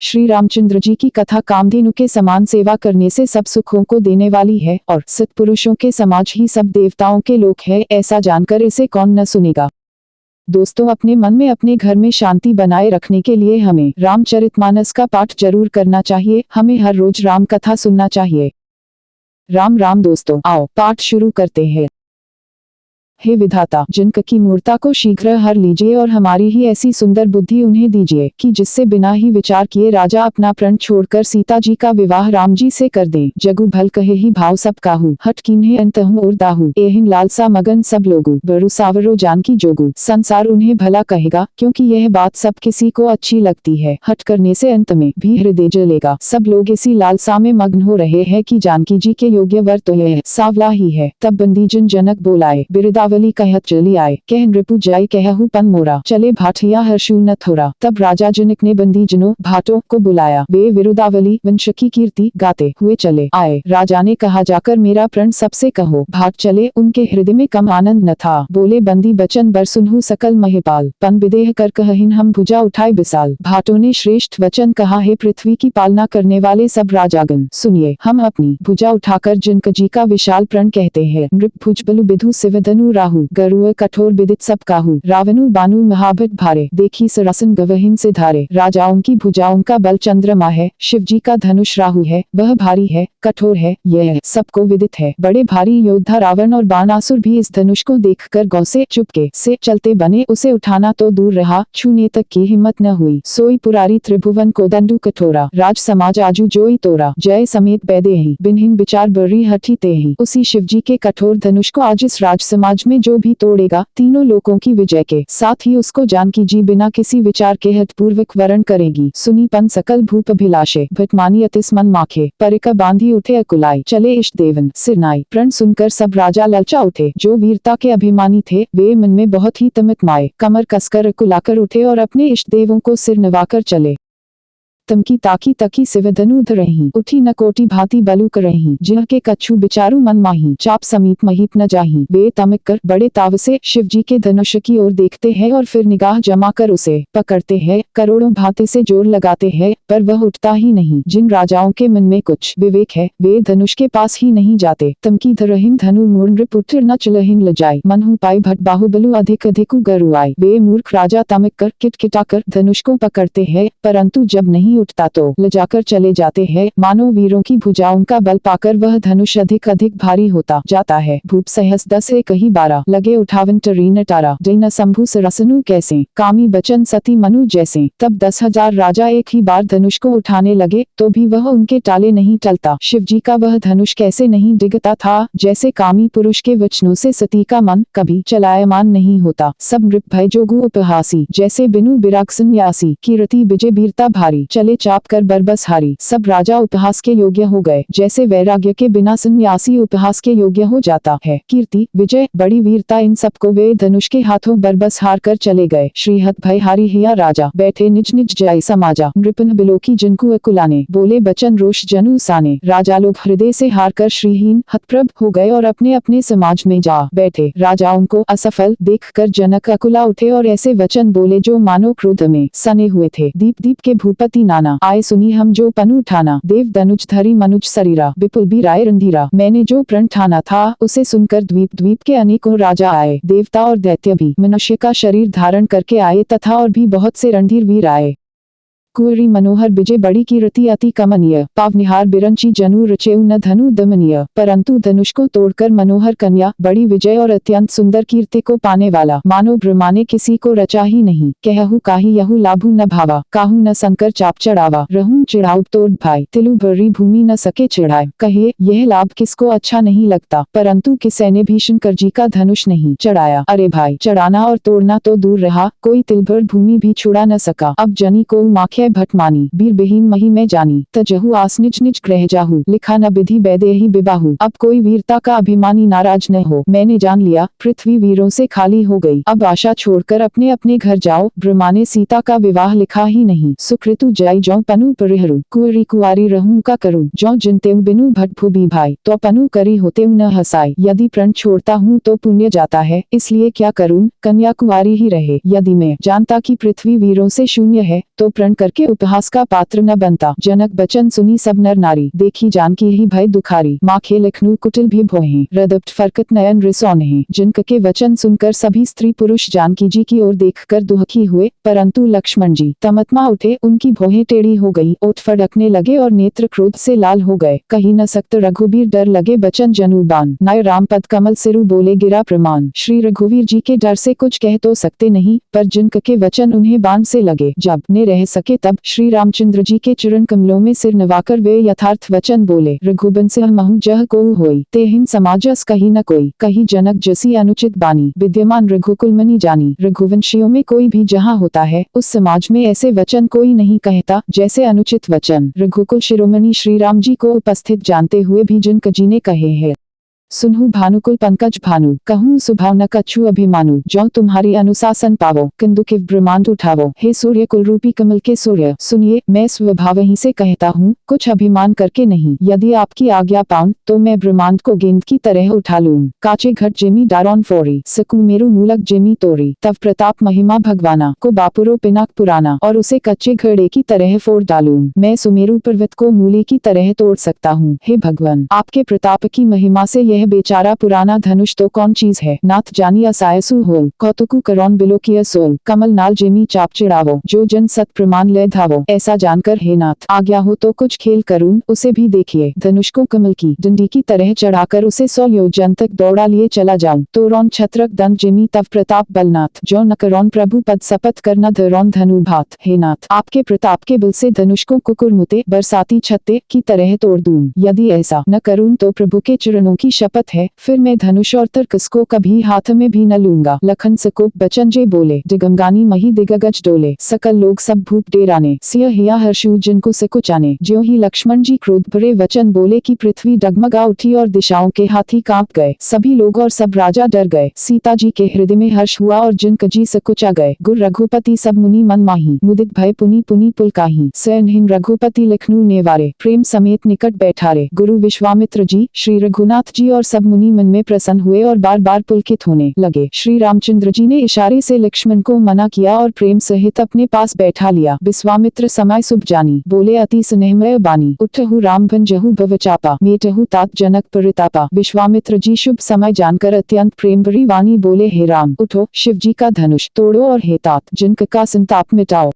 श्री रामचंद्र जी की कथा कामधेनु के समान सेवा करने से सब सुखों को देने वाली है और सत्पुरुषों के समाज ही सब देवताओं के लोक है, ऐसा जानकर इसे कौन न सुनेगा। दोस्तों, अपने मन में अपने घर में शांति बनाए रखने के लिए हमें रामचरितमानस का पाठ जरूर करना चाहिए। हमें हर रोज राम कथा सुनना चाहिए। राम राम दोस्तों, आओ पाठ शुरू करते हैं। हे विधाता, जिनक की मूर्ता को शीघ्र हर लीजिए और हमारी ही ऐसी सुंदर बुद्धि उन्हें दीजिए कि जिससे बिना ही विचार किए राजा अपना प्रण छोड़कर सीता जी का विवाह राम जी से कर दें। जगु भल कहे ही भाव सब काहू, हट कीन्हे अंतहु और दाहू, एहिन लालसा मगन सब लोगू, बरु सावरो जानकी जोगू। संसार उन्हें भला कहेगा, क्योंकि यह बात सब किसी को अच्छी लगती है। हट करने से अंत में भी हृदय जलेगा। सब लोग इसी लालसा में मग्न हो रहे हैं कि जानकी जी के योग्य वर तो यह सावला ही है। तब बंदीजन जनक बोलाए, बिरदावली कहत चली आए, कह नृपु जाय कहहु पन मोरा, चले भाटिया हर्षु न थोरा। तब राजा जनक ने बंदीजनों भाटों को बुलाया। वे विरुदावली वंश की कीर्ति गाते हुए चले आए। राजा ने कहा, जाकर मेरा प्रण सबसे कहो। भाट चले, उनके हृदय में कम आनंद न था। बोले, बंदी बचन बर सुनहु सकल महिपाल, पन विदेह कर कहहिन हम भुजा उठाए बिसाल। भाटों ने श्रेष्ठ वचन कहा है, पृथ्वी की पालना करने वाले सब राजागण सुनिए, हम अपनी भुजा उठाकर जनक जी का विशाल प्रण कहते हैं। नृप भुज बलु बिधु सिवधनु राहु, गरुड़ कठोर बिदित सब काहू, रावणु बानु महाभट भारे, देखी सरसन गवहिन से धारे। राजाओं की भुजाओं का बल चंद्रमा है, शिव जी का धनुष राहु है, वह भारी है, कठोर है, यह सबको विदित है। बड़े भारी योद्धा रावण और बाणासुर भी इस धनुष को देखकर गौ से चुपके से चलते बने। उसे उठाना तो दूर रहा, छूने तक की हिम्मत न हुई। सोई पुरारी त्रिभुवन को दंडु कठोरा, राज समाज आजू जोई तोरा, जय समेत बैदेही, बिनहिन विचार बरी हठी तेही। उसी शिव जी के कठोर धनुष को आज इस राज समाज में जो भी तोड़ेगा, तीनों लोकों की विजय के साथ ही उसको जानकी जी बिना किसी विचार के हठपूर्वक वरण करेगी। सुनी पन सकल भूप अभिलाषे, भटमानी अतिस मन माखे, परिका बांधी उठे अकुलाई, चले इष्ट देवन सिरनाई। प्रण सुनकर सब राजा ललचा उठे। जो वीरता के अभिमानी थे वे मन में बहुत ही तमितमाए, कमर कसकर अकुलाकर उठे और अपने इष्ट देवों को सिर नवाकर चले। तमकी ताकी तकी सिवधनु धरही, उठी न कोटि भांति बलु करही, जिनके कछु बिचारू मन माही, चाप समीप महीप न जाही। वे तमिक कर बड़े ताव से शिव जी के धनुष की ओर देखते हैं और फिर निगाह जमा कर उसे पकड़ते हैं। करोड़ों भांति से जोर लगाते हैं, पर वह उठता ही नहीं। जिन राजाओं के मन में कुछ विवेक है वे धनुष के पास ही नहीं जाते। तमकी धरहिन धनु मूर नृप उठिर न चलहिन लजाई, मनहु पाई भट बाहुबलु अधिक अधिकु गरुआई। वे मूर्ख राजा तमिक कर किटकिटाकर धनुष को पकड़ते हैं, परंतु जब नहीं उठता तो लजाकर चले जाते हैं। मानो वीरों की भुजाओं का बल पाकर वह धनुष अधिक अधिक भारी होता जाता है। भूप सहस 10 कही 12, लगे उठावन टरीन टारा, जैन शंभु सरसनु कैसे, कामी बचन सती मनु जैसे। तब 10,000 राजा एक ही बार धनुष को उठाने लगे तो भी वह उनके टाले नहीं टलता। शिव जी का वह धनुष कैसे नहीं डिगता था, जैसे कामी पुरुष के वचनों से सती का मन कभी चलायमान नहीं होता। सब नृप भय जोगु उपहासी, जैसे बिनु बिराग सन्यासी, कीर्ति विजय वीरता भारी, चले चाप कर बरबस हारी। सब राजा उपहास के योग्य हो गए, जैसे वैराग्य के बिना सन्यासी उपहास के योग्य हो जाता है। कीर्ति विजय बड़ी वीरता इन सबको वे धनुष के हाथों बरबस हार कर चले गए। श्रीहत भय हारी हिया राजा, बैठे निज निज जाय समाजा, नृपन बिलोकी जिनको अकुलाने, बोले बचन रोष जनु साने। राजा लोग हृदय से हार कर श्रीहीन हतप्रभ हो गए और अपने अपने समाज में जा बैठे। राजाओं को असफल देखकर जनक अकुला उठे और ऐसे वचन बोले जो मानो क्रोध में सने हुए थे। दीप दीप के भूपति नाना, आए सुनी हम जो पनु ठाना, देव धनुष धरी मनुज शरीरा, विपुल भी राय रंधीरा। मैंने जो प्रण ठाना था उसे सुनकर द्वीप द्वीप के अनेकों राजा आए। देवता और दैत्य भी मनुष्य का शरीर धारण करके आए तथा और भी बहुत से रणधीर वीर आए। कुंवरी मनोहर विजय बड़ी कीर्ति अति कमनीय, पावनिहार बिरंची जनु रचेउ न धनु दमनीय। परंतु धनुष को तोड़कर मनोहर कन्या, बड़ी विजय और अत्यंत सुंदर कीर्ति को पाने वाला मानो ब्रह्मा ने किसी को रचा ही नहीं। कहहु काहि यहु लाभु न भावा, काहू न शंकर चाप चढ़ावा, रहूं चिढ़ाऊ तोड़ भाई, तिलु भरी भूमि न सके चिढ़ाए। कहिए यह लाभ किसको अच्छा नहीं लगता, परंतु किसे ने भीषण जी का धनुष नहीं चढ़ाया। अरे भाई, चढ़ाना और तोड़ना तो दूर रहा, कोई तिलभर भूमि भी छुड़ा न सका। अब जनी को माख्या भटमानी, बीर बेहीन मही में जानी, तजहु आस निज निज ग्रह जाहू, लिखा न विधि बैदे ही बिबाहू। अब कोई वीरता का अभिमानी नाराज न हो, मैंने जान लिया पृथ्वी वीरों से खाली हो गई। अब आशा छोड़कर अपने अपने घर जाओ। ब्रह्मा ने सीता का विवाह लिखा ही नहीं। सुकृतु जाई जौ पनु परिहरू, कुंवरी कुआरी रहूं का करूं, जौ जिनतेउ बिनु भट भूबी भाई, तो पनु करी होतेउ न हसाई। यदि प्रण छोड़ता हूँ तो पुण्य जाता है, इसलिए क्या करूं, कन्या कुआरी ही रहे। यदि मैं जानता कि पृथ्वी वीरों से शून्य है तो प्रण करके के उपहास का पात्र न बनता। जनक बचन सुनी सब नर नारी, देखी जानकी ही भय दुखारी। माखे लखनऊ कुटिल भी भोहे, रदप्त फरकत नयन रिसौनहे। जिनक के वचन सुनकर सभी स्त्री पुरुष जानकी जी की ओर देखकर दुखी हुए, परंतु लक्ष्मण जी तमतमा उठे, उनकी भौहें टेढ़ी हो गई, ओठ फड़कने लगे और नेत्र क्रोध से लाल हो गए। कही न सकत रघुबीर डर लगे बचन जनुबान। नाय राम पद कमल सिरु बोले गिरा प्रमाण। श्री रघुवीर जी के डर से कुछ कह तो सकते नहीं, पर जिनक के वचन उन्हें बाण से लगे। जब ने रह सके तब श्री रामचंद्र जी के चरण कमलों में सिर नवाकर वे यथार्थ वचन बोले। रघुबंस महु जह कोउ होई, तेहिन समाजस कही न कोई। कही जनक जसी अनुचित बानी, विद्यमान रघुकुल मनि जानी। रघुवंशियों में कोई भी जहाँ होता है, उस समाज में ऐसे वचन कोई नहीं कहता जैसे अनुचित वचन। रघुकुल शिरोमणि श्री राम जी को उपस्थित जानते हुए भी जिनक जी ने कहे हैं। सुनहु भानुकुल पंकज भानु, कहूँ सुभाव न कछु अभिमानु। जो तुम्हारी अनुशासन पावो, किंदु किव ब्रह्मांड उठावो। हे सूर्य कुल रूपी कमल के सूर्य, सुनिए मैं स्वभाव ही से कहता हूँ, कुछ अभिमान करके नहीं। यदि आपकी आज्ञा पाऊं तो मैं ब्रह्मांड को गेंद की तरह उठा लूं। काचे घट जेमी डारोन फोरी, सकू मेरु मूलक जेमी तोरी। तब प्रताप महिमा भगवाना, को बापुरो पिनाक पुराना। और उसे कच्चे घड़े की तरह फोड़ डालूं। मैं सुमेरु पर्वत को मूली की तरह तोड़ सकता हूँ। हे भगवान, आपके प्रताप की महिमा से यह बेचारा पुराना धनुष तो कौन चीज है। नाथ जानी असायसु हो, कौतुकु करौन बिलो किया सोल। कमल नाल जेमी चाप चिड़ावो, जो जन सत प्रमाण ले धावो। ऐसा जानकर हे नाथ, आज्ञा हो तो कुछ खेल करूं। उसे भी देखिए, धनुष को कमल की डंडी की तरह चढ़ाकर उसे 100 योजन तक दौड़ा लिए चला जाऊं। तो रौन छत्रक दंड जेमी तव प्रताप बलनाथ, जो न करौन प्रभु पद शपथ कर न धरौन धनु भात। हे नाथ, आपके प्रताप के बल से धनुष को कुकुरमुते बरसाती छत्ते की तरह तोड़ दूं। यदि ऐसा न करूं तो प्रभु के चरणों की शपथ है, फिर मैं धनुष और तर्कस को कभी हाथ में भी न लूंगा। लखन सकोप बचन जे बोले, दिगंगानी मही दिगगज डोले। सकल लोग सब भूप डेराने, सिय हिया हर्षु जिनको सकुचाने। ज्यों ही लक्ष्मण जी क्रोध भरे वचन बोले कि पृथ्वी डगमगा उठी और दिशाओं के हाथी कांप गए। सभी लोग और सब राजा डर गए। सीता जी के हृदय में हर्ष हुआ और जिनक जी सकुचा गए। गुर रघुपति सब मुनि मन माही, मुदित भय पुनि पुनि पुलकाही। सैनहीन रघुपति लखनऊ नेवारे, प्रेम समेत निकट बैठारे। गुरु विश्वामित्र जी, श्री रघुनाथ जी और सब मुनि मन में प्रसन्न हुए और बार बार पुलकित होने लगे। श्री रामचंद्र जी ने इशारे से लक्ष्मण को मना किया और प्रेम सहित अपने पास बैठा लिया। विश्वामित्र समय शुभ जानी, बोले अति स्नेहमय बानी। उठहु राम भंजहु भव चापा, मेटहु तात जनक परितापा। विश्वामित्र जी शुभ समय जानकर अत्यंत प्रेम भरी वाणी बोले, हे राम उठो, शिव जी का धनुष तोड़ो और हे तात जिनक का संताप मिटाओ।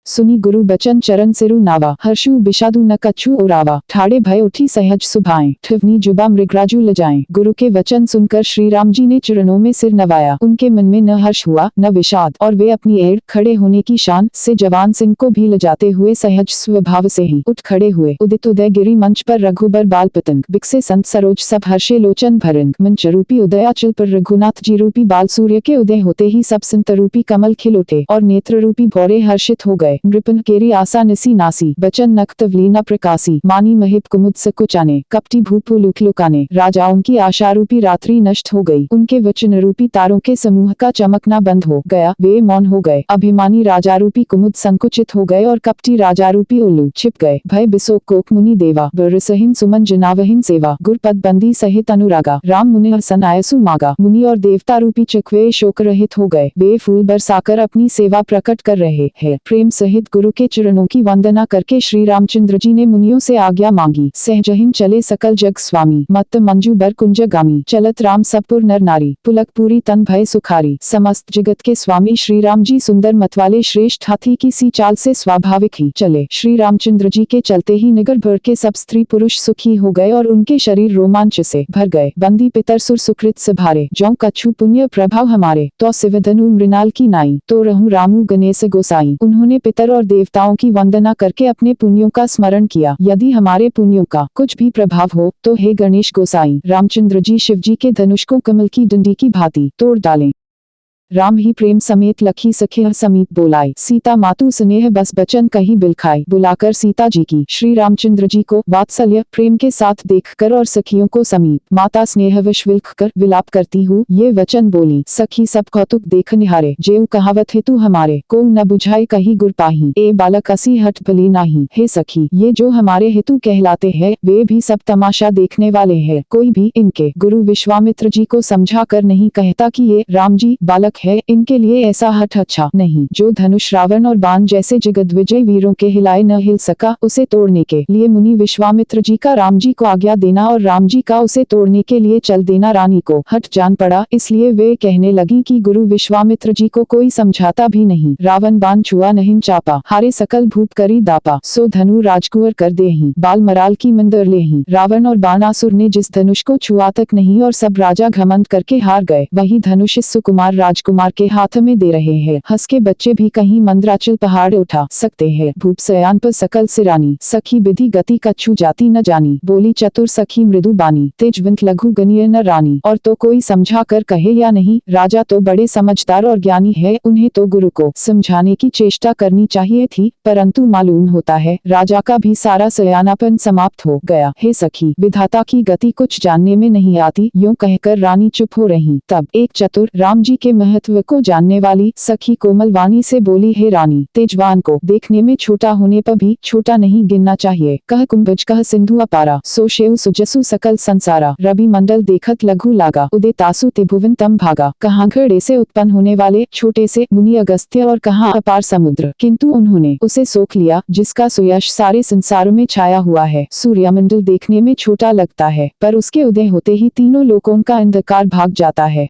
सुनी गुरु बचन चरण सिरु नावा, हर्षु बिषादु न कछु ओरावा। ठाड़े भय उठी सहज सुभाएं, ठिवनी जुबा मृगराजु लजाएं। गुरु के वचन सुनकर श्री राम जी ने चरणों में सिर नवाया। उनके मन में न हर्ष हुआ न विषाद, और वे अपनी एड़ खड़े होने की शान से जवान सिंह को भी लजाते हुए सहज स्वभाव से ही उठ खड़े हुए। उदित उदय गिरी मंच पर रघुबर बाल पतंग, बिकसे संत सरोज सब हर्षे लोचन भरंग। मंच रूपी उदयाचल पर रघुनाथ जी रूपी बाल सूर्य के उदय होते ही सब संत रूपी कमल खिल उठे और नेत्र रूपी भौरे हर्षित हो गए। नृपन केरी आसा निसी नासी, बचन नक्तवली न प्रकाशी। मानी महिप कुमुद सकुचाने, कपटी भूपु लुकाने। राजाओं की आशा रूपी रात्रि नष्ट हो गई। उनके वचन रूपी तारों के समूह का चमकना बंद हो गया। वे मौन हो गए। अभिमानी राजा रूपी कुमुद संकुचित हो गए और कपटी राजा रूपी उल्लू छिप गए। भय बिसोक कोक मुनि देवा, बरसहीन सुमन जनावहीन सेवा। गुरपद बंदी सहित अनुरागा, राम मुनि हसन आयसु मागा। मुनि और देवता रूपी चकवे शोक रहित हो गए। वे फूल बरसाकर अपनी सेवा प्रकट कर रहे हैं। प्रेम सहित गुरु के चरणों की वंदना करके श्री रामचंद्र जी ने मुनियों से आज्ञा मांगी। सहजहिन चले सकल जग स्वामी, मत्त मंजू बर कुंज गामी। चलत राम सबपुर नर नारी, पुलक पूरी तन भय सुखारी। समस्त जगत के स्वामी श्री राम जी सुंदर मत वाले श्रेष्ठ हाथी की सी चाल से स्वाभाविक ही चले। श्री रामचंद्र जी के चलते ही नगर भर के सब स्त्री पुरुष सुखी हो गए और उनके शरीर रोमांच से भर गए। बंदी पितर सुर सुकृत सभारे, जो कछु पुण्य प्रभाव हमारे। तो सिवधनु मृणाल की नाई, तो रहूं रामू गणेश गोसाई। उन्होंने पितर और देवताओं की वंदना करके अपने पुण्यों का स्मरण किया। यदि हमारे पुण्यों का कुछ भी प्रभाव हो तो हे गणेश गोसाई, रामचंद्र जी शिव जी के धनुष को कमल की डंडी की भांति तोड़ डालें। राम ही प्रेम समेत लखी सखे समीप बोलाए। सीता मातु स्नेह बस बचन कही बिलखाई। बुलाकर सीता जी की श्री रामचंद्र जी को वात्सल्य प्रेम के साथ देखकर और सखियों को समीप माता स्नेह वश विलख कर विलाप करती हूँ ये वचन बोली। सखी सब कौतुक देख निहारे, जेऊ कहावत हेतु हमारे को न बुझाए कही गुर पाही। ए बालक असी हट भली नाही। हे सखी, ये जो हमारे हेतु कहलाते हैं वे भी सब तमाशा देखने वाले हैं। कोई भी इनके गुरु विश्वामित्र जी को समझा कर नहीं कहता कि ये राम जी बालक हक है, इनके लिए ऐसा हठ अच्छा नहीं। जो धनुष रावण और बाण जैसे जगद्विजय वीरों के हिलाए न हिल सका, उसे तोड़ने के लिए मुनि विश्वामित्र जी का राम जी को आज्ञा देना और राम जी का उसे तोड़ने के लिए चल देना रानी को हठ जान पड़ा। इसलिए वे कहने लगी कि गुरु विश्वामित्र जी को कोई समझाता भी नहीं। रावण बाण छुआ नहीं चापा, हारे सकल भूप करी दापा, सो धनु राजकुंवर कर देहि, बाल मराल की मंदर लेहि। रावण और बाणासुर ने जिस धनुष को छुआ तक नहीं और सब राजा घमंड करके हार गए, वही धनुष इस सुकुमार राजकुमार के हाथ में दे रहे हैं। हंस के बच्चे भी कहीं मंदराचल पहाड़ उठा सकते हैं। भूप सयान पर सकल सिरानी, सखी विधि गति कछु जाति न जानी, बोली चतुर सखी मृदु बानी, तेजवंत लघु गणीय न रानी। और तो कोई समझा कर कहे या नहीं, राजा तो बड़े समझदार और ज्ञानी है, उन्हें तो गुरु को समझाने की चेष्टा करनी चाहिए थी, परंतु मालूम होता है राजा का भी सारा सयानापन समाप्त हो गया। हे सखी, विधाता की गति कुछ जानने में नहीं आती, यूं कहकर रानी चुप हो रही। तब एक चतुर राम जी के महत्व को जानने वाली सखी कोमल वाणी से बोली, हे रानी, तेजवान को देखने में छोटा होने पर भी छोटा नहीं गिनना चाहिए। कह कुंभज कह सिंधु अपारा, सो शेउ सुजसु सकल संसारा, रवि मंडल देखत लघु लागा, उदय तासु त्रिभुवन तम भागा। कहाँ घड़े से उत्पन्न होने वाले छोटे से मुनि अगस्त्य और कहाँ अपार समुद्र, किंतु उन्होंने उसे सोख लिया जिसका सुयश सारे संसार में छाया हुआ है। सूर्यमंडल देखने में छोटा लगता है, पर उसके उदय होते ही तीनों लोकों का अंधकार भाग जाता है।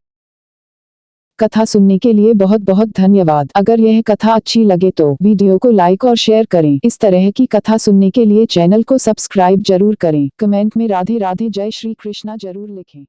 कथा सुनने के लिए बहुत बहुत धन्यवाद। अगर यह कथा अच्छी लगे तो वीडियो को लाइक और शेयर करें। इस तरह की कथा सुनने के लिए चैनल को सब्सक्राइब जरूर करें। कमेंट में राधे राधे जय श्री कृष्णा जरूर लिखें।